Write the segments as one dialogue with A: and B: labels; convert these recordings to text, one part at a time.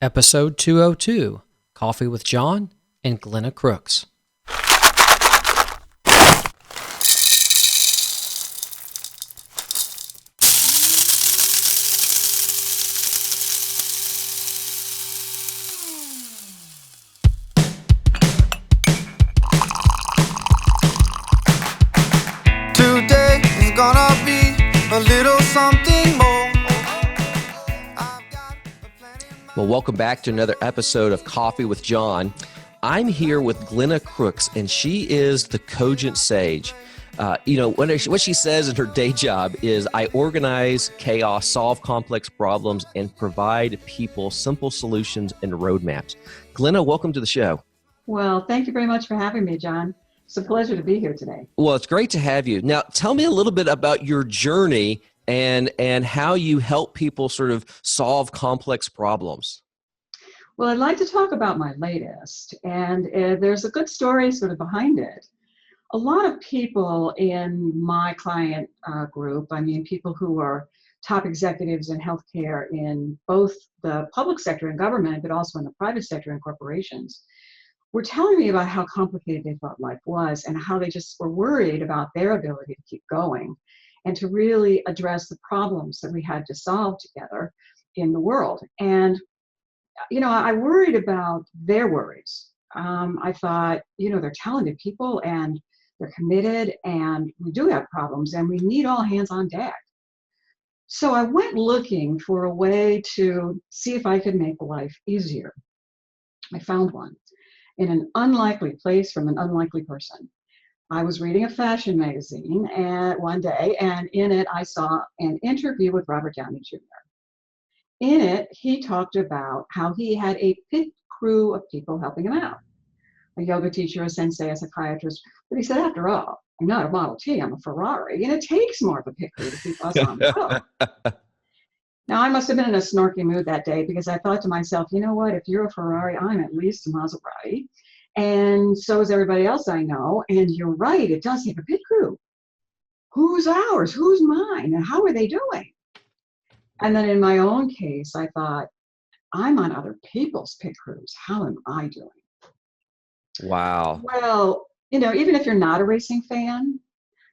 A: Episode 202, Coffee with John and Glenna Crooks.
B: Today is gonna be a little something more.
C: Well, welcome back to another episode of Coffee with John. I'm here with Glenna Crooks, and she is the cogent sage. What she says in her day job is, I organize chaos, solve complex problems, and provide people simple solutions and roadmaps. Glenna, welcome to the show.
D: Well, thank you very much for having me, John. It's a pleasure to be here today.
C: Well, it's great to have you. Now, tell me a little bit about your journey and how you help people sort of solve complex problems.
D: Well, I'd like to talk about my latest, and there's a good story sort of behind it. A lot of people in my client group, people who are top executives in healthcare in both the public sector and government, but also in the private sector and corporations, were telling me about how complicated they thought life was and how they just were worried about their ability to keep going and to really address the problems that we had to solve together in the world. And, I worried about their worries. I thought, they're talented people and they're committed and we do have problems and we need all hands on deck. So I went looking for a way to see if I could make life easier. I found one in an unlikely place from an unlikely person. I was reading a fashion magazine one day, and in it I saw an interview with Robert Downey Jr. In it, he talked about how he had a pit crew of people helping him out. A yoga teacher, a sensei, a psychiatrist. But he said, after all, I'm not a Model T, I'm a Ferrari, and it takes more of a pit crew to keep us on the road. Now, I must have been in a snarky mood that day because I thought to myself, you know what, if you're a Ferrari, I'm at least a Maserati. And so is everybody else I know. And you're right, it does take a pit crew. Who's ours? Who's mine? And how are they doing? And then in my own case, I thought, I'm on other people's pit crews. How am I doing?
C: Wow.
D: Well, even if you're not a racing fan,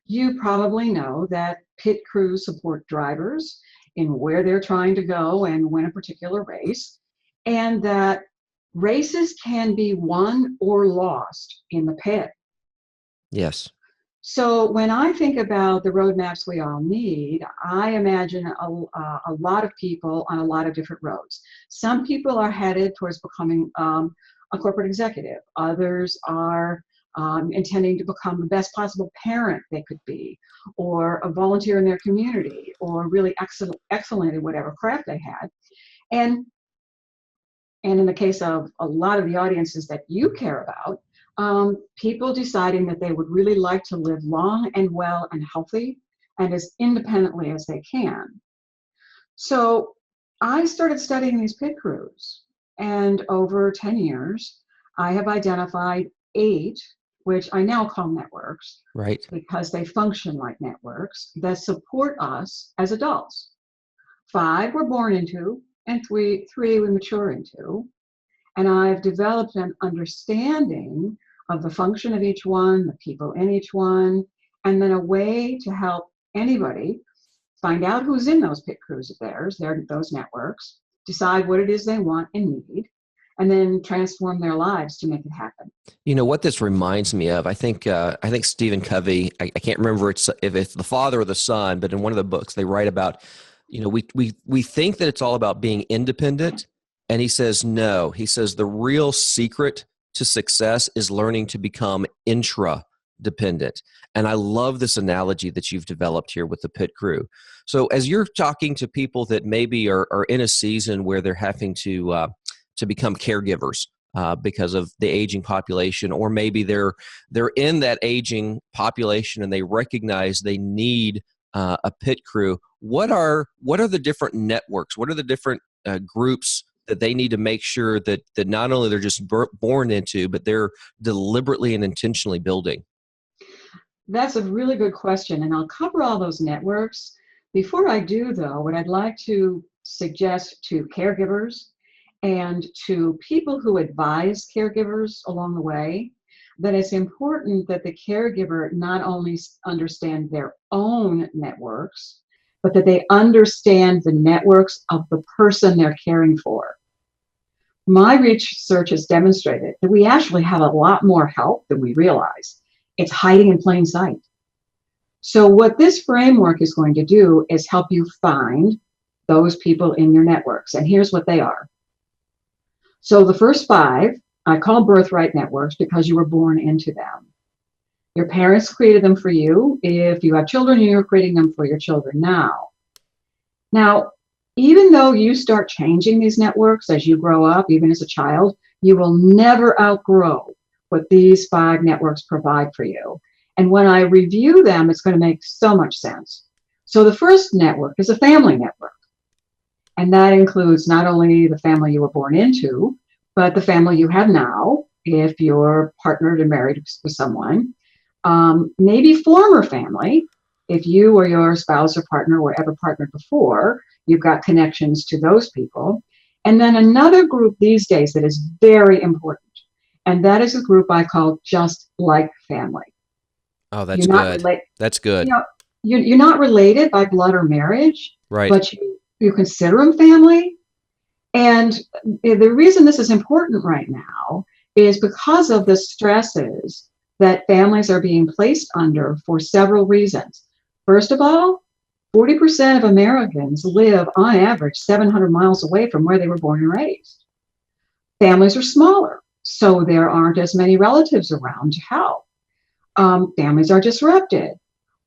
D: you probably know that pit crews support drivers in where they're trying to go and win a particular race, and that races can be won or lost in the pit.
C: Yes.
D: So when I think about the roadmaps we all need, I imagine a lot of people on a lot of different roads. Some people are headed towards becoming a corporate executive. Others are intending to become the best possible parent they could be, or a volunteer in their community, or really excellent in whatever craft they had. And in the case of a lot of the audiences that you care about, people deciding that they would really like to live long and well and healthy and as independently as they can. So I started studying these pit crews, and over 10 years, I have identified 8, which I now call networks,
C: Right.
D: because they function like networks that support us as adults. 5 we're born into, and three we mature into. And I've developed an understanding of the function of each one, the people in each one, and then a way to help anybody find out who's in those pit crews of theirs, those networks, decide what it is they want and need, and then transform their lives to make it happen.
C: You know what this reminds me of? I think Stephen Covey, I can't remember if it's the father or the son, but in one of the books they write about, we think that it's all about being independent. And he says, no, he says the real secret to success is learning to become intra-dependent. And I love this analogy that you've developed here with the pit crew. So as you're talking to people that maybe are in a season where they're having to become caregivers because of the aging population, or maybe they're in that aging population and they recognize they need a pit crew, what are the different networks? What are the different groups that they need to make sure that not only they're just born into, but they're deliberately and intentionally building?
D: That's a really good question, and I'll cover all those networks. Before I do, though, what I'd like to suggest to caregivers and to people who advise caregivers along the way, that it's important that the caregiver not only understand their own networks, but that they understand the networks of the person they're caring for. My research has demonstrated that we actually have a lot more help than we realize. It's hiding in plain sight. So what this framework is going to do is help you find those people in your networks. And here's what they are. So the first 5, I call birthright networks because you were born into them. Your parents created them for you. If you have children, you're creating them for your children now. Now, even though you start changing these networks as you grow up, even as a child, you will never outgrow what these 5 networks provide for you. And when I review them, it's going to make so much sense. So the first network is a family network. And that includes not only the family you were born into, but the family you have now, if you're partnered and married with someone. Maybe former family, if you or your spouse or partner were ever partnered before, you've got connections to those people. And then another group these days that is very important, and that is a group I call just like family.
C: Oh, that's good. That's good.
D: You're not related by blood or marriage,
C: Right.
D: but you consider them family. And the reason this is important right now is because of the stresses that families are being placed under for several reasons. First of all, 40% of Americans live on average 700 miles away from where they were born and raised. Families are smaller, so there aren't as many relatives around to help. Families are disrupted.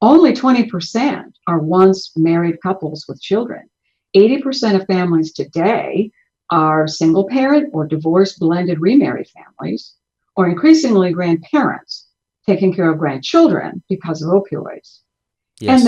D: Only 20% are once married couples with children. 80% of families today are single parent or divorced, blended, remarried families, or increasingly grandparents taking care of grandchildren because of opioids.
C: Yes.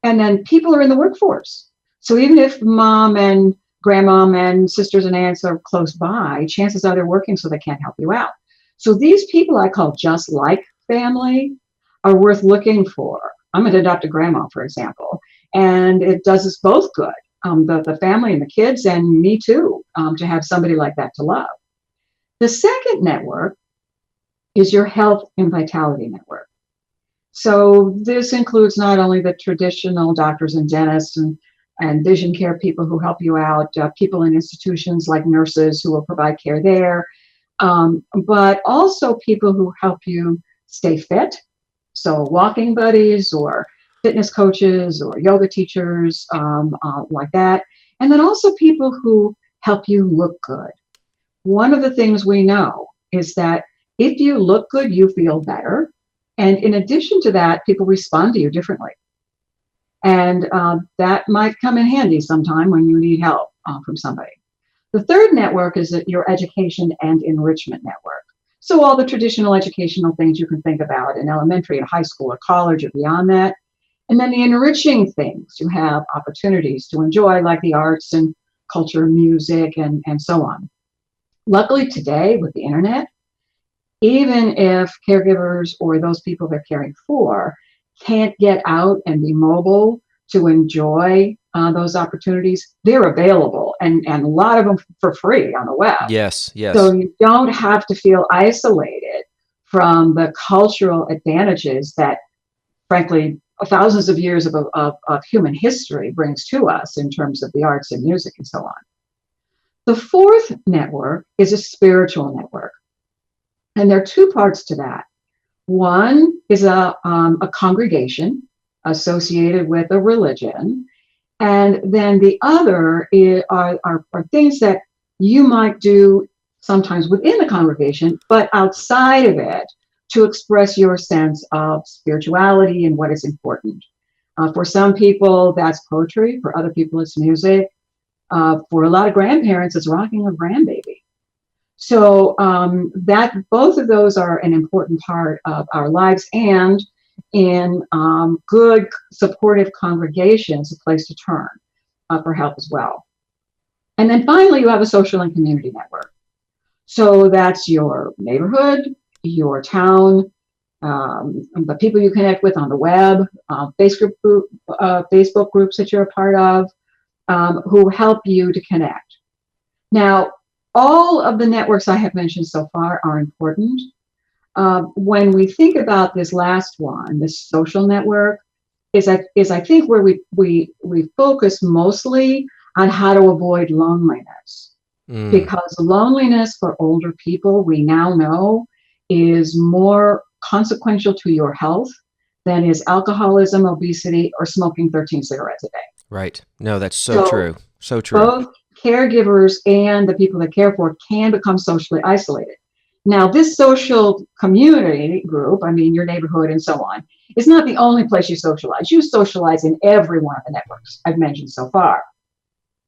D: And then people are in the workforce. So even if mom and grandmom and sisters and aunts are close by, chances are they're working so they can't help you out. So these people I call just like family are worth looking for. I'm an adopted grandma, for example, and it does us both good, the family and the kids, and me too, to have somebody like that to love. The second network is your health and vitality network. So this includes not only the traditional doctors and dentists and vision care people who help you out, people in institutions like nurses who will provide care there, but also people who help you stay fit. So walking buddies or fitness coaches or yoga teachers like that. And then also people who help you look good. One of the things we know is that if you look good, you feel better. And in addition to that, people respond to you differently. And that might come in handy sometime when you need help from somebody. The third network is your education and enrichment network. So all the traditional educational things you can think about in elementary and high school or college or beyond that. And then the enriching things you have opportunities to enjoy, like the arts and culture, music, and so on. Luckily today with the internet, even if caregivers or those people they're caring for can't get out and be mobile to enjoy those opportunities, they're available, and a lot of them for free on the web.
C: Yes.
D: So you don't have to feel isolated from the cultural advantages that, frankly, thousands of years of human history brings to us in terms of the arts and music and so on. The fourth network is a spiritual network. And there are 2 parts to that. One is a congregation associated with a religion. And then the other are things that you might do sometimes within the congregation, but outside of it to express your sense of spirituality and what is important. For some people, that's poetry. For other people, it's music. For a lot of grandparents, it's rocking a grandbaby. So that both of those are an important part of our lives, and in good supportive congregations, a place to turn for help as well. And then finally, you have a social and community network. So that's your neighborhood, your town, the people you connect with on the web, Facebook groups that you're a part of, who help you to connect. Now, all of the networks I have mentioned so far are important. When we think about this last one, this social network, is I think where we focus mostly on how to avoid loneliness, because loneliness for older people, we now know, is more consequential to your health than is alcoholism, obesity, or smoking 13 cigarettes a day.
C: Right. No, that's so
D: So
C: true. So true.
D: both caregivers and the people they care for can become socially isolated. Now, this social community group, I mean, your neighborhood and so on, is not the only place you socialize. You socialize in every one of the networks I've mentioned so far.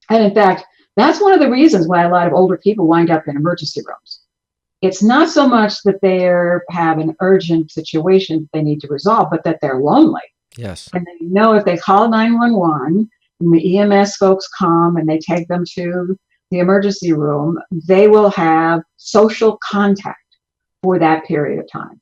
D: And in fact, that's one of the reasons why a lot of older people wind up in emergency rooms. It's not so much that they have an urgent situation they need to resolve, but that they're lonely.
C: Yes.
D: And they know if they call 911 and the EMS folks come and they take them to the emergency room, they will have social contact for that period of time.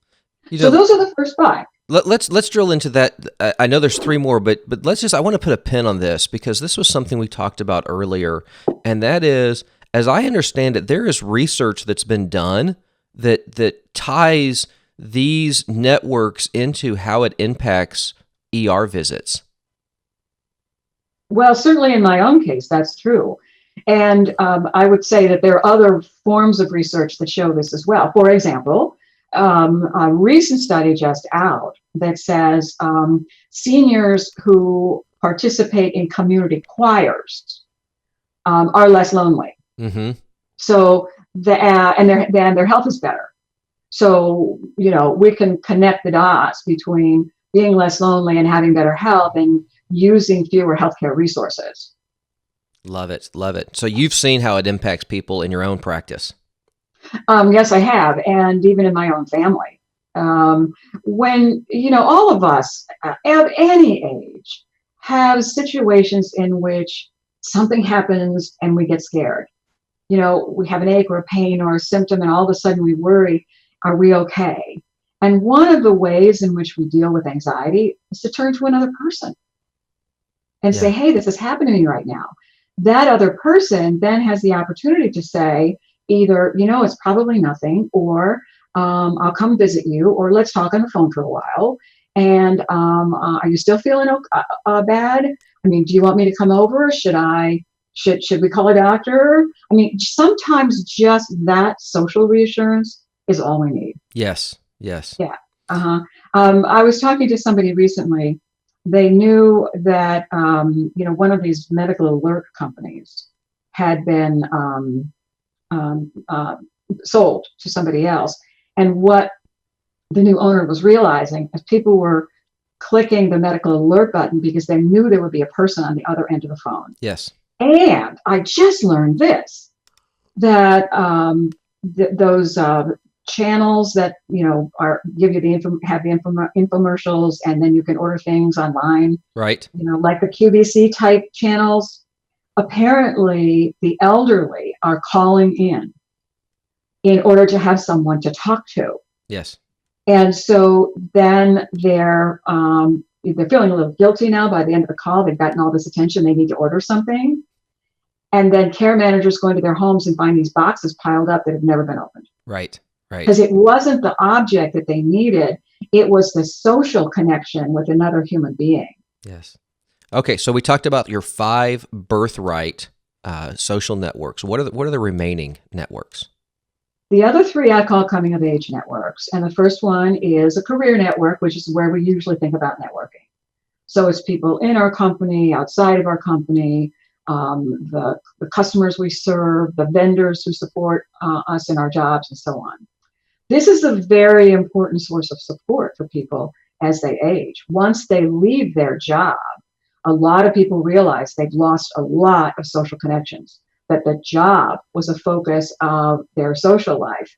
D: So those are the first five.
C: Let's drill into that. I know there's three more, but I want to put a pin on this, because this was something we talked about earlier, and that is, as I understand it, there is research that's been done that ties these networks into how it impacts ER visits.
D: Well, certainly in my own case, that's true. And I would say that there are other forms of research that show this as well. For example, a recent study just out that says seniors who participate in community choirs are less lonely.
C: Mm-hmm.
D: So and their health is better. So, you know, we can connect the dots between being less lonely and having better health and using fewer healthcare resources.
C: Love it. Love it. So you've seen how it impacts people in your own practice.
D: Yes, I have. And even in my own family. When, you know, all of us at any age have situations in which something happens and we get scared. You know, we have an ache or a pain or a symptom, and all of a sudden we worry, are we okay? And one of the ways in which we deal with anxiety is to turn to another person and say, hey, this is happening to me right now. That other person then has the opportunity to say either, you know, it's probably nothing, or I'll come visit you, or let's talk on the phone for a while. And are you still feeling bad? I mean, do you want me to come over? Should we call a doctor? I mean, sometimes just that social reassurance is all we need.
C: Yes. Yes.
D: Yeah. I was talking to somebody recently. They knew that, you know, one of these medical alert companies had been sold to somebody else. And what the new owner was realizing is people were clicking the medical alert button because they knew there would be a person on the other end of the phone.
C: Yes.
D: And I just learned this, that those channels that, you know, give you have the infomercials, and then you can order things online.
C: Right.
D: You know, like the QVC type channels. Apparently, the elderly are calling in order to have someone to talk to.
C: Yes.
D: And so then they're feeling a little guilty now. By the end of the call, they've gotten all this attention. They need to order something. And then care managers go into their homes and find these boxes piled up that have never been opened.
C: Right. Right.
D: Because it wasn't the object that they needed. It was the social connection with another human being.
C: Yes. Okay. So we talked about your 5 birthright social networks. What are the remaining networks?
D: The other 3 I call coming of age networks. And the first one is a career network, which is where we usually think about networking. So it's people in our company, outside of our company, the customers we serve, the vendors who support us in our jobs, and so on. This is a very important source of support for people as they age. Once they leave their job, a lot of people realize they've lost a lot of social connections, that the job was a focus of their social life.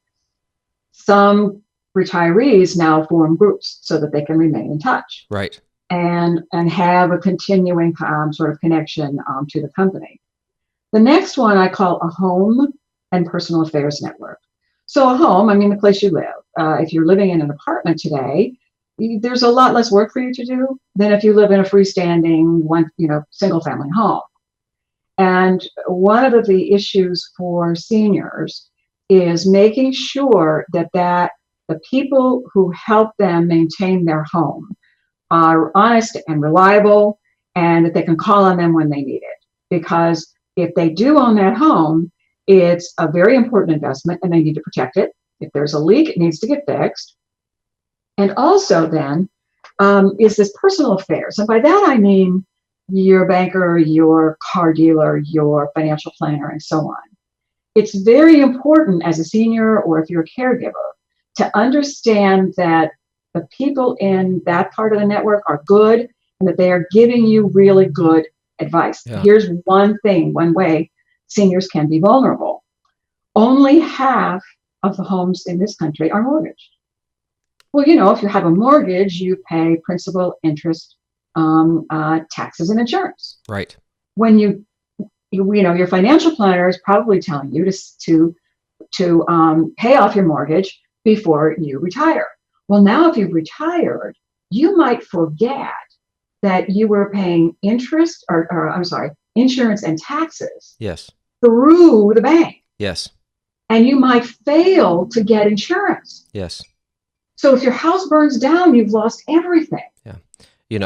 D: Some retirees now form groups so that they can remain in touch.
C: Right.
D: And have a continuing sort of connection to the company. The next one I call a home and personal affairs network. So a home, I mean the place you live. If you're living in an apartment today, there's a lot less work for you to do than if you live in a freestanding single family home. And one of the issues for seniors is making sure that the people who help them maintain their home are honest and reliable, and that they can call on them when they need it. Because if they do own that home, it's a very important investment and they need to protect it. If there's a leak, it needs to get fixed. And also then is this personal affairs. And by that I mean your banker, your car dealer, your financial planner, and so on. It's very important as a senior or if you're a caregiver to understand that the people in that part of the network are good and that they are giving you really good advice.
A: Yeah.
D: Here's one way seniors can be vulnerable. Only half of the homes in this country are mortgaged. Well, if you have a mortgage, you pay principal, interest, taxes, and insurance.
A: Right.
D: When your financial planner is probably telling you to pay off your mortgage before you retire. Well, now if you've retired, you might forget that you were paying insurance and taxes
A: Yes.
D: through the bank,
A: Yes.
D: and you might fail to get insurance.
A: Yes.
D: So if your house burns down, you've lost everything.
A: Yeah.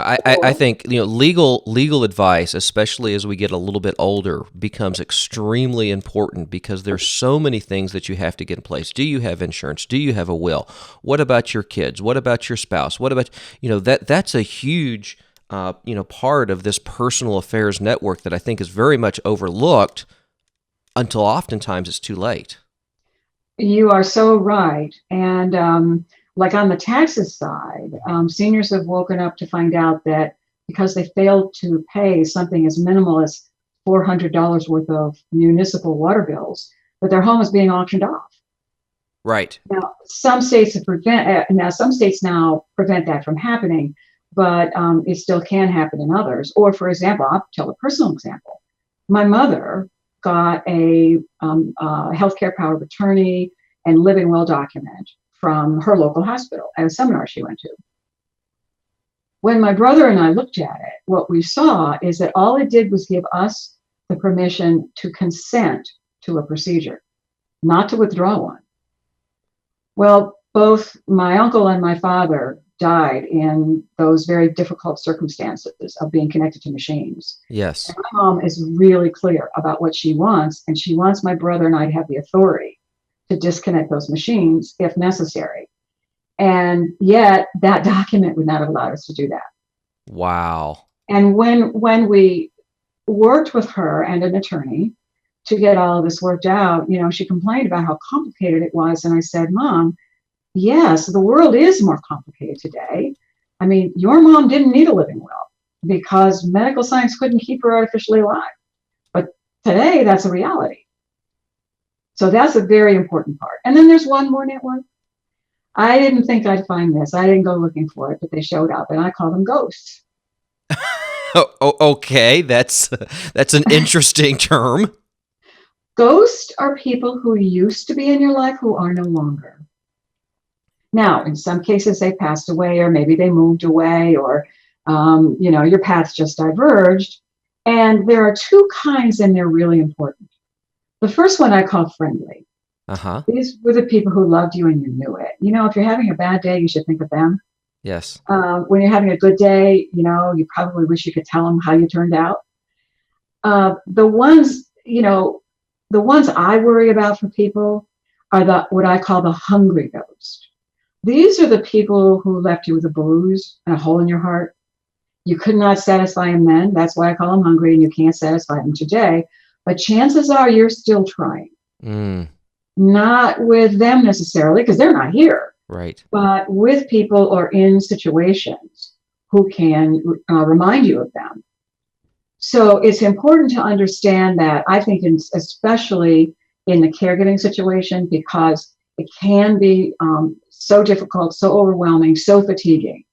A: I think, legal advice, especially as we get a little bit older, becomes extremely important because there's so many things that you have to get in place. Do you have insurance? Do you have a will? What about your kids? What about your spouse? What about, that's a huge, part of this personal affairs network that I think is very much overlooked until oftentimes it's too late.
D: You are so right. And like on the taxes side, seniors have woken up to find out that because they failed to pay something as minimal as $400 worth of municipal water bills, that their home is being auctioned off.
A: Right.
D: Now, some states prevent that from happening, but it still can happen in others. Or, for example, I'll tell a personal example. My mother got a healthcare power of attorney and living will document from her local hospital at a seminar she went to. When my brother and I looked at it, what we saw is that all it did was give us the permission to consent to a procedure, not to withdraw one. Well, both my uncle and my father died in those very difficult circumstances of being connected to machines.
A: Yes.
D: And my mom is really clear about what she wants, and she wants my brother and I to have the authority to disconnect those machines if necessary. And yet that document would not have allowed us to do that.
A: Wow.
D: And when we worked with her and an attorney to get all of this worked out, she complained about how complicated it was. And I said, Mom, yes, the world is more complicated today. I mean, your mom didn't need a living will because medical science couldn't keep her artificially alive. But today, that's a reality. So that's a very important part. And then there's one more network. I didn't think I'd find this. I didn't go looking for it, but they showed up, and I call them ghosts.
A: Okay, that's an interesting term.
D: Ghosts are people who used to be in your life who are no longer. Now, in some cases, they passed away, or maybe they moved away, or your paths just diverged. And there are two kinds, and they're really important. The first one I call friendly.
A: Uh-huh.
D: These were the people who loved you and you knew it. If you're having a bad day, you should think of them.
A: Yes.
D: When you're having a good day, you probably wish you could tell them how you turned out. The ones I worry about for people are what I call the hungry ghost. These are the people who left you with a bruise and a hole in your heart. You could not satisfy them then. That's why I call them hungry, and you can't satisfy them today. But chances are you're still trying. Not with them necessarily, because they're not here.
A: Right.
D: But with people or in situations who can remind you of them. So it's important to understand that, I think, especially in the caregiving situation, because it can be so difficult, so overwhelming, so fatiguing,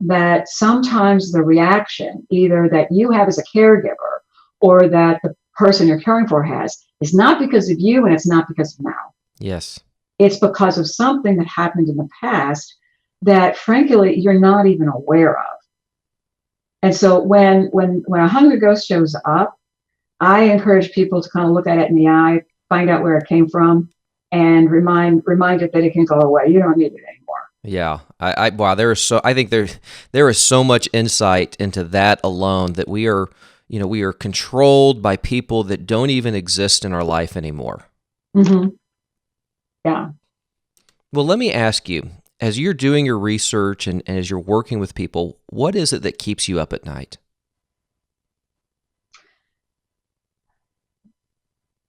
D: that sometimes the reaction, either that you have as a caregiver or that the person you're caring for has, is not because of you, and it's not because of now.
A: Yes.
D: It's because of something that happened in the past that, frankly, you're not even aware of. And so when a hungry ghost shows up, I encourage people to kind of look at it in the eye, find out where it came from, and remind it that it can go away. You don't need it anymore.
A: Yeah, wow. I think there is so much insight into that alone, that we are controlled by people that don't even exist in our life anymore.
D: Mm-hmm. Yeah.
A: Well, let me ask you, as you're doing your research and as you're working with people, what is it that keeps you up at night?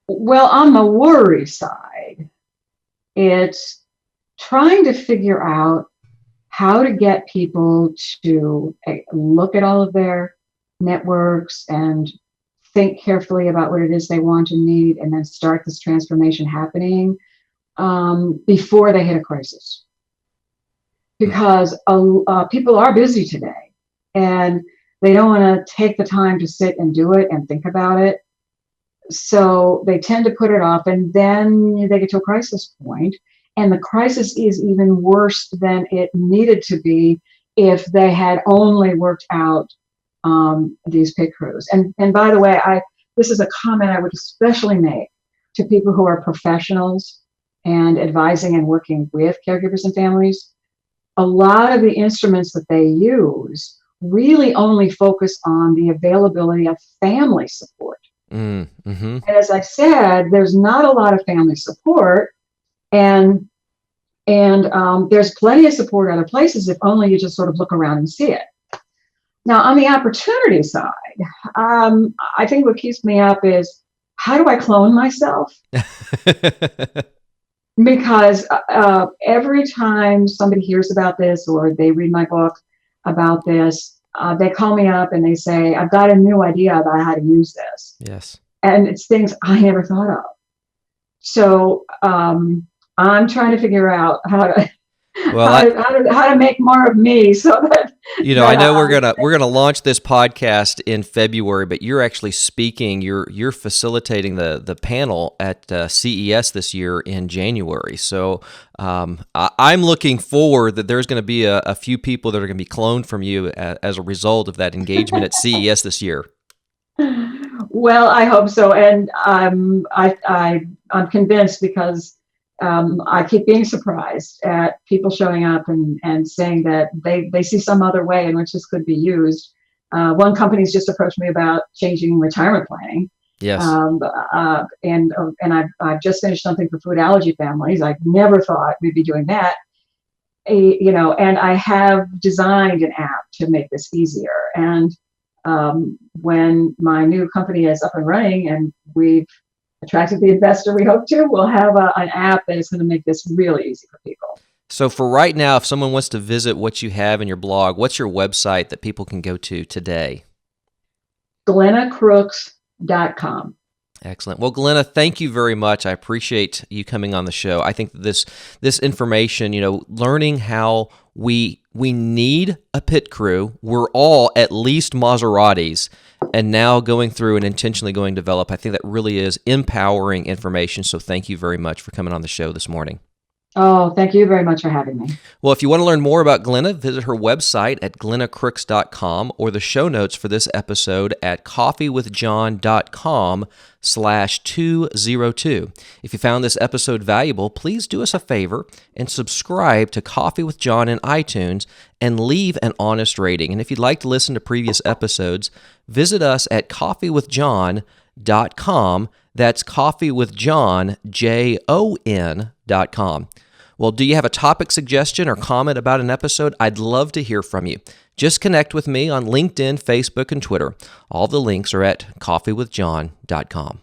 D: Well, on the worry side, it's trying to figure out how to get people to look at all of their networks and think carefully about what it is they want and need, and then start this transformation happening before they hit a crisis. Because people are busy today, and they don't want to take the time to sit and do it and think about it. So they tend to put it off, and then they get to a crisis point, and the crisis is even worse than it needed to be if they had only worked out these pit crews. And by the way, this is a comment I would especially make to people who are professionals and advising and working with caregivers and families. A lot of the instruments that they use really only focus on the availability of family support.
A: Mm-hmm.
D: And as I said, there's not a lot of family support, and there's plenty of support other places if only you just sort of look around and see it. Now, on the opportunity side, I think what keeps me up is, how do I clone myself? Because every time somebody hears about this or they read my book about this, they call me up and they say, I've got a new idea about how to use this.
A: Yes.
D: And it's things I never thought of. So I'm trying to figure out how to make more of me, so that
A: I know we're gonna launch this podcast in February, but you're actually speaking. You're facilitating the panel at CES this year in January. So I'm looking forward that there's going to be a few people that are going to be cloned from you as a result of that engagement at CES this year.
D: Well, I hope so, and I'm convinced, because I keep being surprised at people showing up and saying that they see some other way in which this could be used. One company's just approached me about changing retirement planning.
A: Yes.
D: And I've just finished something for food allergy families. I never thought we'd be doing that. And I have designed an app to make this easier. And when my new company is up and running and we've attracted the investor we hope to, we'll have an app that is going to make this really easy for people.
A: So for right now, if someone wants to visit what you have in your blog, what's your website that people can go to today?
D: GlennaCrooks.com.
A: Excellent. Well, Glenna, thank you very much. I appreciate you coming on the show. I think this information, learning how we need a pit crew. We're all at least Maseratis, and now going through and intentionally going to develop. I think that really is empowering information. So thank you very much for coming on the show this morning.
D: Oh, thank you very much for having me.
A: Well, if you want to learn more about Glenna, visit her website at glennacrooks.com or the show notes for this episode at coffeewithjohn.com/202. If you found this episode valuable, please do us a favor and subscribe to Coffee with John in iTunes and leave an honest rating. And if you'd like to listen to previous episodes, visit us at coffeewithjohn.com. That's coffeewithjohn.com. Well, do you have a topic suggestion or comment about an episode? I'd love to hear from you. Just connect with me on LinkedIn, Facebook, and Twitter. All the links are at coffeewithjohn.com.